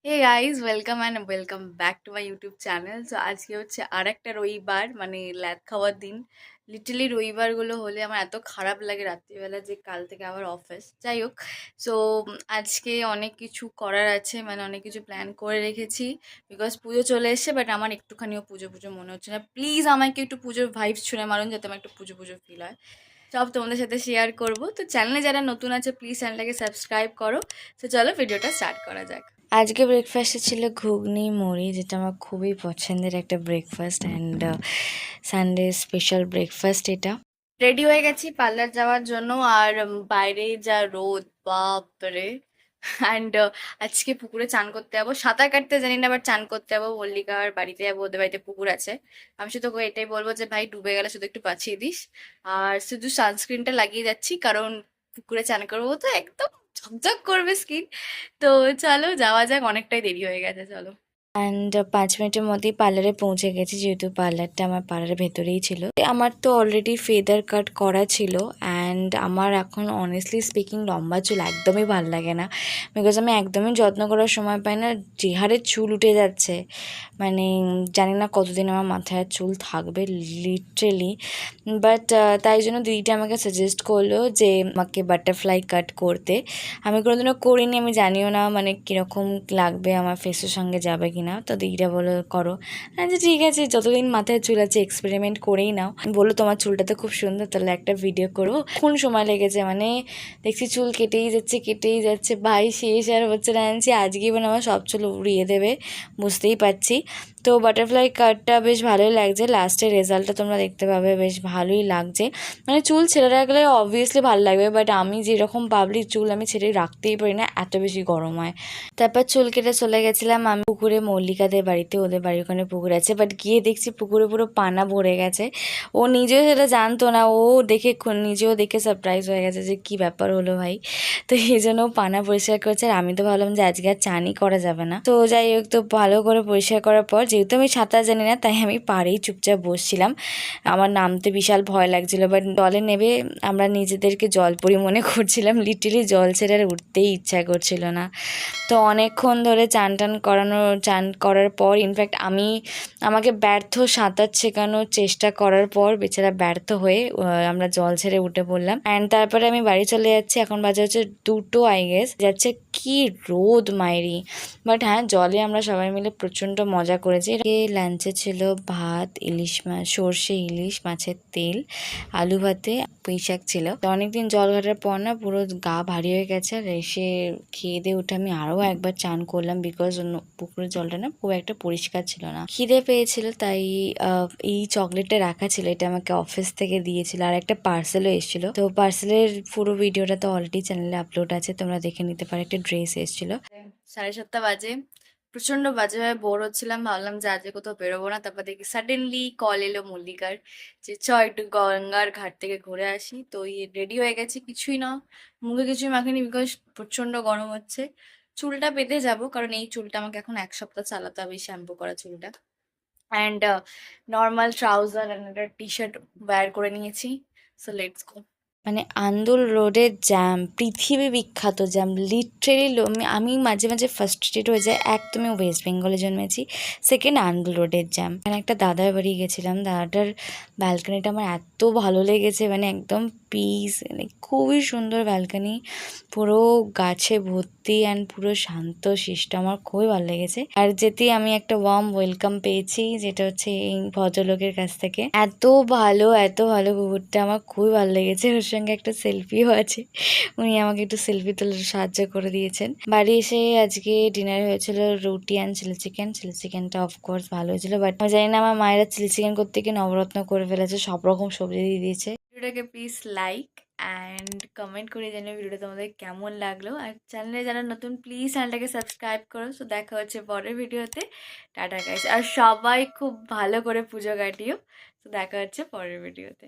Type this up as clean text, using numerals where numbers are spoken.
Hey guys, welcome and welcome back to my YouTube channel. So আজকে হচ্ছে আর একটা রবিবার, মানে ল্যাদ খাওয়ার দিন। লিটারলি রবিবারগুলো হলে আমার এত খারাপ লাগে রাত্রিবেলা যে কাল থেকে আবার অফিস। যাই হোক, সো আজকে অনেক কিছু করার আছে, মানে অনেক কিছু প্ল্যান করে রেখেছি। বিকজ পুজো চলে এসছে, বাট আমার একটুখানিও পুজো পুজো মনে হচ্ছে না। প্লিজ আমাকে একটু পুজোর ভাইবস ছুঁড়ে মারুন, যাতে আমার একটু পুজো পুজো ফিল হয়। সব তোমাদের সাথে শেয়ার করবো। তো চ্যানেলে যারা নতুন আছে প্লিজ চ্যানেলটাকে সাবস্ক্রাইব করো। তো চলো ভিডিওটা স্টার্ট করা যাক। আজকে ব্রেকফাস্টে ছিল ঘুগনি মুড়ি, যেটা আমার খুবই পছন্দের একটা breakfast, and Sunday special breakfast এটা। রেডি হয়ে গেছি পার্লার যাওয়ার জন্য, আর বাইরে যা রোদ, বাপরে। অ্যান্ড আজকে পুকুরে চান করতে যাবো। সাঁতার কাটতে জানি না, বাট চান করতে যাবো। মল্লিকার বাড়িতে যাবো, ওদের বাড়িতে পুকুর আছে। আমি শুধু ওকে এটাই বলবো যে ভাই ডুবে গেলে শুধু একটু বাঁচিয়ে দিস। আর শুধু সানস্ক্রিনটা লাগিয়ে যাচ্ছি, কারণ পুকুরে চান করবো তো একদম ঝকঝক করবে স্কিন। তো চলো যাওয়া যাক, অনেকটাই দেরি হয়ে গেছে, চলো। অ্যান্ড 5 মিনিটের মধ্যেই পার্লারে পৌঁছে গেছি, যেহেতু পার্লারটা আমার পার্লারের ভেতরেই ছিল। আমার তো অলরেডি ফেদার কাট করা ছিল, অ্যান্ড আমার এখন অনেস্টলি স্পিকিং লম্বা চুল একদমই ভাল লাগে না। বিকজ আমি একদমই যত্ন করার সময় পাই না, যে হারে চুল উঠে যাচ্ছে। মানে জানি না কতদিন আমার মাথায় আর চুল থাকবে, লিটারেলি। বাট তাই জন্য দিদিটা আমাকে সাজেস্ট করলো যে আমাকে বাটারফ্লাই কাট করতে। আমি কোনোদিনও করিনি, আমি জানিও না মানে কীরকম লাগবে, আমার ফেসের সঙ্গে যাবে কি না। তো দিদিটা বলে করো। যে ঠিক আছে, যতদিন মাথায় চুল আছে এক্সপেরিমেন্ট করেই নাও। বললো তোমার চুলটা তো খুব সুন্দর, তাহলে একটা ভিডিও করো। কোন সময় লেগেছে, মানে দেখছি চুল কেটেই যাচ্ছে ভাই, শেষ আর হচ্ছে না। আনছি আজকেই মানে আমার সব চুল উড়িয়ে দেবে, বুঝতেই পারছি। তো বাটারফ্লাই কাটটা বেশ ভালোই লাগছে, লাস্টের রেজাল্টটা তোমরা দেখতে পাবে, বেশ ভালোই লাগছে। মানে চুল ছেড়ে রাখলে অবভিয়াসলি ভালো লাগবে, বাট আমি যেরকম পাবলিক চুল আমি ছেড়ে রাখতেই পারি না, এত বেশি গরম হয়। তারপর চুল কেটে চলে গেছিলাম আমি পুকুরে, মল্লিকাদের বাড়িতে। ওদের বাড়ির ওখানে পুকুর আছে, বাট গিয়ে দেখছি পুকুরে পুরো পানা ভরে গেছে। ও নিজেও সেটা জানতো না, ও দেখে নিজেও দেখে সারপ্রাইজ হয়ে গেছে যে কী ব্যাপার হলো ভাই। তো এই জন্য পানা পরিষ্কার করছে, আর আমি তো ভাবলাম যে আজকে আর চানই করা যাবে না। তো যাই হোক, তো ভালো করে পরিষ্কার করার পর, যেহেতু আমি সাঁতার জানি না, তাই আমি পাড়েই চুপচাপ বসছিলাম। আমার নামতে বিশাল ভয় লাগছিলো, বাট জলে নেবে আমরা নিজেদেরকে জলপরি মনে করছিলাম। লিটারেলি জল ছেড়ে আর উঠতেই ইচ্ছা করছিল না। তো অনেকক্ষণ ধরে চান করার পর, ইনফ্যাক্ট আমাকে ব্যর্থ সাঁতার শেখানোর চেষ্টা করার পর বেচারা ব্যর্থ হয়ে আমরা জল ছেড়ে উঠে পড়লাম। অ্যান্ড তারপরে আমি বাড়ি চলে যাচ্ছি, এখন বাজে হচ্ছে 2 আই গেস যাচ্ছে। কি রোদ মাইরি! বাট হ্যাঁ, জলে আমরা সবাই মিলে প্রচণ্ড মজা করেছি। লাঞ্চে ছিল ভাত, ইলিশ মাছ, সর্ষে ইলিশ মাছের তেল, আলু ভাতে পুঁই শাক ছিল। তো অনেকদিন জল ঘাটার পর না পুরো গা ভারী হয়ে গেছে। আর এসে খেয়ে দিয়ে উঠে আমি আরও একবার চান করলাম, বিকজ পুকুরের জলটা না খুব একটা পরিষ্কার ছিল না। খিদে পেয়েছিল, তাই এই চকলেটটা রাখা ছিল, এটা আমাকে অফিস থেকে দিয়েছিল। আর একটা পার্সেলও এসেছিল। তো পার্সেলের পুরো ভিডিওটা তো অলরেডি চ্যানেলে আপলোড আছে, তোমরা দেখে নিতে পারো। একটা ড্রেস এসেছিল। 7:30 বাজে, প্রচন্ড বাজেভাবে বোর হচ্ছিলাম, ভাবলাম যে আজকে কোথাও বেরোবো না। তারপর দেখি সাডেনলি কল এলো মল্লিকার, যে একটু গঙ্গার ঘাট থেকে ঘুরে আসি। তো রেডি হয়ে গেছি, কিছুই না, মুখে কিছুই মাখিনি, বিকজ প্রচন্ড গরম হচ্ছে। চুলটা বেঁধে যাব, কারণ এই চুলটা আমাকে এখন 1 সপ্তাহ চালাতে হবে, শ্যাম্পু করা চুলটা। অ্যান্ড নর্মাল ট্রাউজার অ্যান্ড একটা টি শার্ট ওয়্যার করে নিয়েছি। So let's go. মানে আন্দুল রোডের জ্যাম, পৃথিবী বিখ্যাত জ্যাম, লিটারেলি। আমি মাঝে মাঝে ফার্স্ট্রেটেড হয়ে যায়। এক, তুমি ওয়েস্ট বেঙ্গলে জন্মেছি, সেকেন্ড আন্দুল রোডের জ্যাম। এখানে একটা দাদার বাড়ি গেছিলাম, দাদাটার ব্যালকানিটা আমার এত ভালো লেগেছে, মানে একদম পিস, মানে খুবই সুন্দর ব্যালকানি, পুরো গাছে ভর্তি অ্যান্ড পুরো শান্ত শিষ্ট, আমার খুবই ভালো লেগেছে। আর যেতেই আমি একটা ওয়ার্ম ওয়েলকাম পেয়েছি, যেটা হচ্ছে এই ভদ্রলোকের কাছ থেকে। এত ভালো কুকুরটা, আমার খুবই ভালো লেগেছে। ওর সঙ্গে একটা সেলফিও আছে, উনি আমাকে একটু সেলফি তোলার সাহায্য করে দিয়েছেন। বাড়ি এসে আজকে ডিনারে হয়েছিল রুটি অ্যান্ড চিলি চিকেনটা অফকোর্স ভালো হয়েছিল, বাট আমি জানি না আমার মায়েরা চিলি চিকেন করতে গিয়ে নবরত্ন করে ফেলেছে, সব রকম সবজি দিয়ে দিয়েছে। ভিডিওটাকে প্লিজ লাইক অ্যান্ড কমেন্ট করে জানিও ভিডিওটা তোমাদের কেমন লাগলো। আর চ্যানেলে যারা নতুন প্লিজ চ্যানেলটাকে সাবস্ক্রাইব করো। তো দেখা হচ্ছে পরের ভিডিওতে। টাটা গাইস, আর সবাই খুব ভালো করে পুজো কাটিও। তো দেখা হচ্ছে পরের ভিডিওতে।